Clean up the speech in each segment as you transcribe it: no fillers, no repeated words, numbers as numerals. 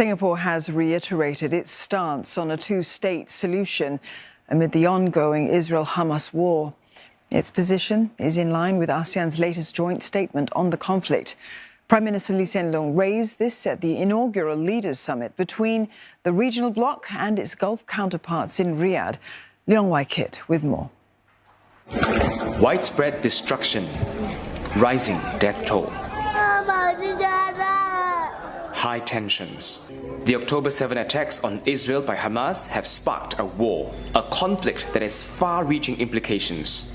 Singapore has reiterated its stance on a two-state solution amid the ongoing Israel-Hamas war. Its position is in line with ASEAN's latest joint statement on the conflict. Prime Minister Lee Hsien Loong raised this at the inaugural Leaders' Summit between the regional bloc and its Gulf counterparts in Riyadh. Leong Wai-kit with more. Widespread destruction, rising death toll, high tensions. The October 7 attacks on Israel by Hamas have sparked a war, a conflict that has far-reaching implications.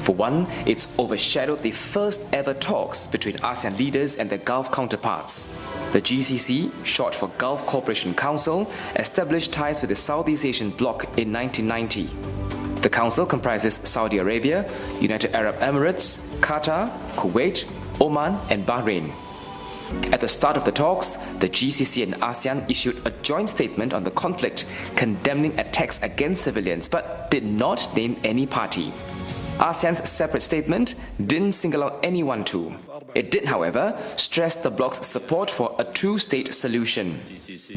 For one, it's overshadowed the first ever talks between ASEAN leaders and their Gulf counterparts. The GCC, short for Gulf Cooperation Council, established ties with the Southeast Asian bloc in 1990. The council comprises Saudi Arabia, United Arab Emirates, Qatar, Kuwait, Oman and Bahrain. At the start of the talks, the GCC and ASEAN issued a joint statement on the conflict, condemning attacks against civilians but did not name any party. ASEAN's separate statement didn't single out anyone too. It did, however, stress the bloc's support for a two-state solution.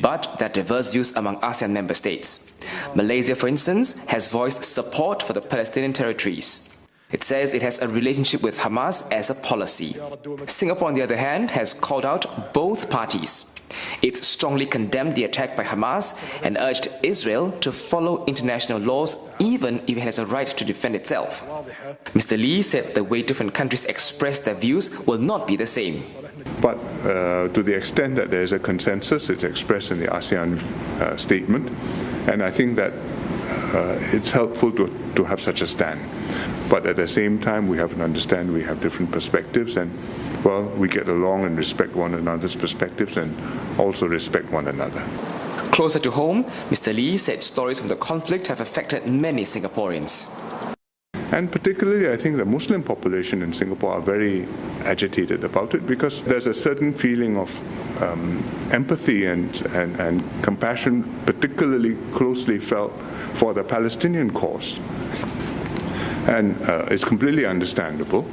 But there are diverse views among ASEAN member states. Malaysia, for instance, has voiced support for the Palestinian territories. It says it has a relationship with Hamas as a policy. Singapore, on the other hand, has called out both parties. It's strongly condemned the attack by Hamas and urged Israel to follow international laws even if it has a right to defend itself. Mr. Lee said the way different countries express their views will not be the same. But to the extent that there is a consensus, it's expressed in the ASEAN statement, and I think that it's helpful to have such a stand. But at the same time, we have to understand we have different perspectives, and well, we get along and respect one another's perspectives and also respect one another. Closer to home, Mr. Lee said stories from the conflict have affected many Singaporeans. And particularly, I think the Muslim population in Singapore are very agitated about it because there's a certain feeling of empathy and compassion, particularly closely felt for the Palestinian cause. And it's completely understandable.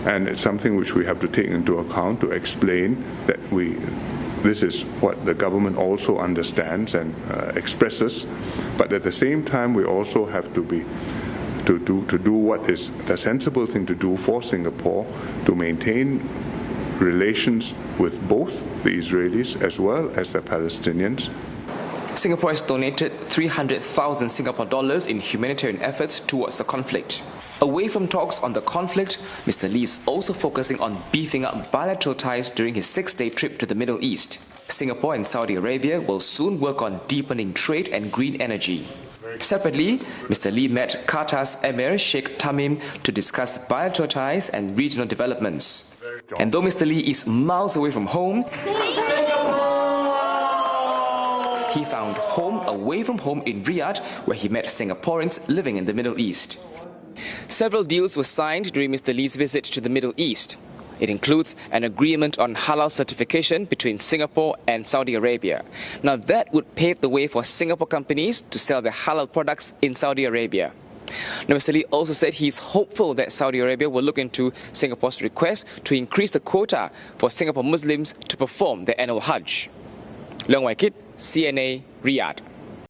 And it's something which we have to take into account to explain that this is what the government also understands and expresses. But at the same time, we also have to do what is the sensible thing to do for Singapore to maintain relations with both the Israelis as well as the Palestinians. Singapore has donated 300,000 Singapore dollars in humanitarian efforts towards the conflict. Away from talks on the conflict, Mr. Lee is also focusing on beefing up bilateral ties during his 6-day trip to the Middle East. Singapore and Saudi Arabia will soon work on deepening trade and green energy. Separately, Mr. Lee met Qatar's Emir Sheikh Tamim to discuss bilateral ties and regional developments. And though Mr. Lee is miles away from home, he found home away from home in Riyadh, where he met Singaporeans living in the Middle East. Several deals were signed during Mr. Lee's visit to the Middle East. It includes an agreement on halal certification between Singapore and Saudi Arabia. Now that would pave the way for Singapore companies to sell their halal products in Saudi Arabia. Now, Mr. Lee also said he's hopeful that Saudi Arabia will look into Singapore's request to increase the quota for Singapore Muslims to perform their annual Hajj. Leong Wai-kit, CNA, Riyadh.